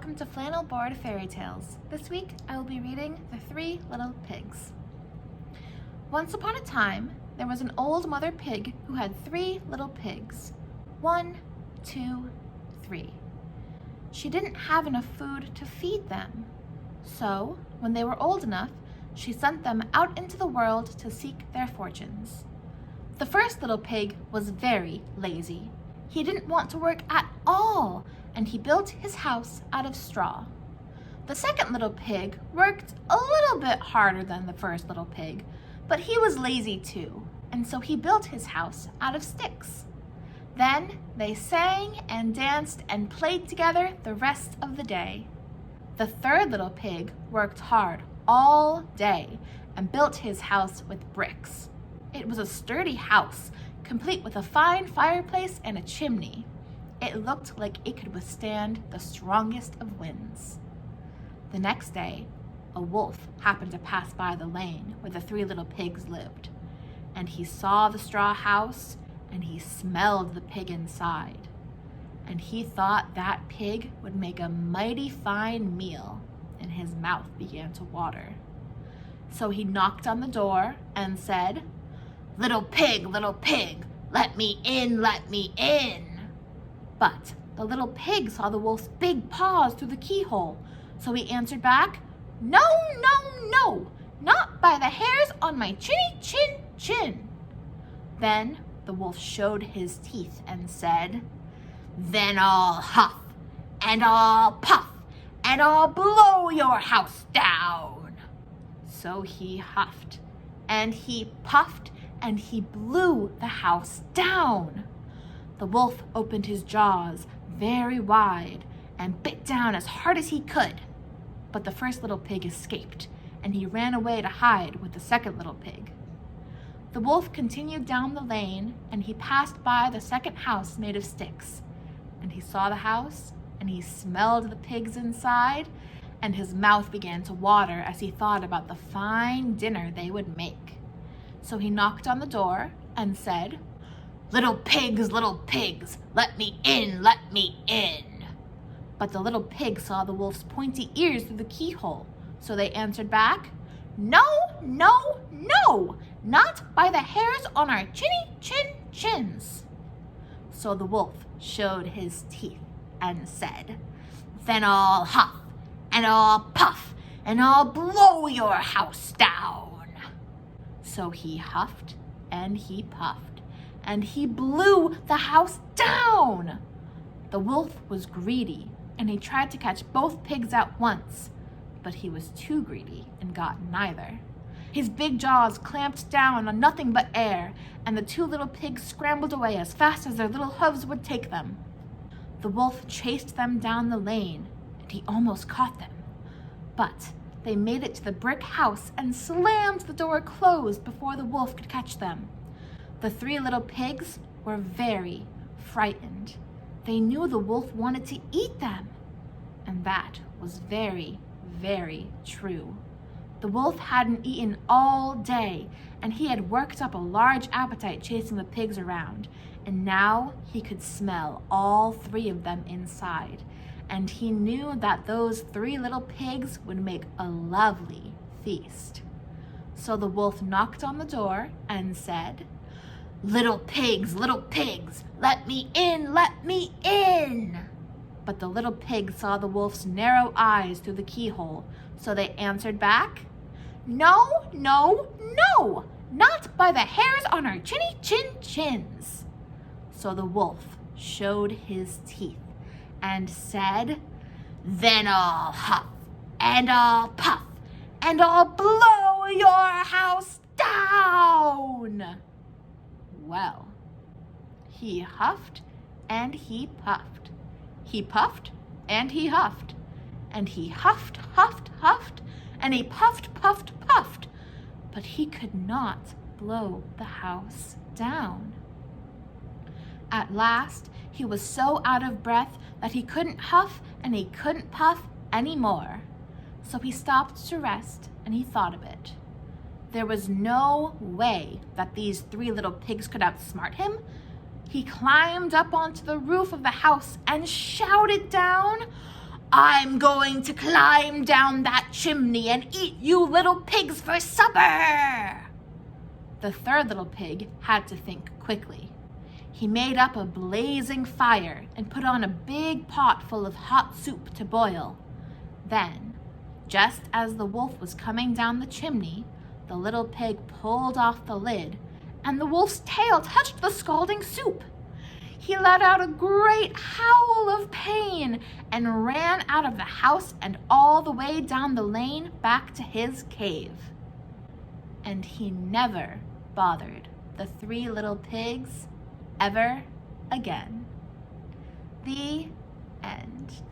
welcome to Flannel Board Fairy Tales. This week I will be reading The Three Little Pigs. Once upon a time, there was an old mother pig who had 3 little pigs. 1, 2, 3. She didn't have enough food to feed them. So, when they were old enough, she sent them out into the world to seek their fortunes. The first little pig was very lazy. He didn't want to work at all, and he built his house out of straw. The second little pig worked a little bit harder than the first little pig, but he was lazy too, and so he built his house out of sticks. Then they sang and danced and played together the rest of the day. The third little pig worked hard all day and built his house with bricks. It was a sturdy house, complete with a fine fireplace and a chimney. It looked like it could withstand the strongest of winds. The next day, a wolf happened to pass by the lane where the 3 little pigs lived, and he saw the straw house, and he smelled the pig inside, and he thought that pig would make a mighty fine meal, and his mouth began to water. So he knocked on the door and said, little pig, let me in, let me in." But the little pig saw the wolf's big paws through the keyhole, so he answered back, "No, no, no, not by the hairs on my chinny chin chin." Then the wolf showed his teeth and said, "Then I'll huff, and I'll puff, and I'll blow your house down." So he huffed, and he puffed, and he blew the house down. The wolf opened his jaws very wide and bit down as hard as he could. But the first little pig escaped, and he ran away to hide with the second little pig. The wolf continued down the lane, and he passed by the second house made of sticks. And he saw the house, and he smelled the pigs inside, and his mouth began to water as he thought about the fine dinner they would make. So he knocked on the door and said, little pigs, let me in, let me in." But the little pig saw the wolf's pointy ears through the keyhole, so they answered back, "No, no, no, not by the hairs on our chinny chin chins." So the wolf showed his teeth and said, "Then I'll huff, and I'll puff, and I'll blow your house down." So he huffed, and he puffed, and he blew the house down. The wolf was greedy, and he tried to catch both pigs at once, but he was too greedy and got neither. His big jaws clamped down on nothing but air, and the 2 little pigs scrambled away as fast as their little hooves would take them. The wolf chased them down the lane, and he almost caught them. But they made it to the brick house and slammed the door closed before the wolf could catch them. The 3 little pigs were very frightened. They knew the wolf wanted to eat them, and that was very, very true. The wolf hadn't eaten all day, and he had worked up a large appetite chasing the pigs around, and now he could smell all 3 of them inside, and he knew that those 3 little pigs would make a lovely feast. So the wolf knocked on the door and said, little pigs, let me in, let me in." But the little pigs saw the wolf's narrow eyes through the keyhole, so they answered back, "No, no, no, not by the hairs on our chinny chin chins." So the wolf showed his teeth and said, "Then I'll huff, and I'll puff, and I'll blow your house down." Well, he huffed and he puffed. He puffed and he huffed. And he huffed, huffed, and he puffed, puffed, but he could not blow the house down. At last, he was so out of breath that he couldn't huff and he couldn't puff anymore. So he stopped to rest, and he thought a bit. There was no way that these 3 little pigs could outsmart him. He climbed up onto the roof of the house and shouted down, I'm going to climb down that chimney and eat you little pigs for supper. The third little pig had to think quickly. He made up a blazing fire and put on a big pot full of hot soup to boil. Then, just as the wolf was coming down the chimney, the little pig pulled off the lid, and the wolf's tail touched the scalding soup. He let out a great howl of pain and ran out of the house and all the way down the lane back to his cave. And he never bothered the three little pigs ever again. The end.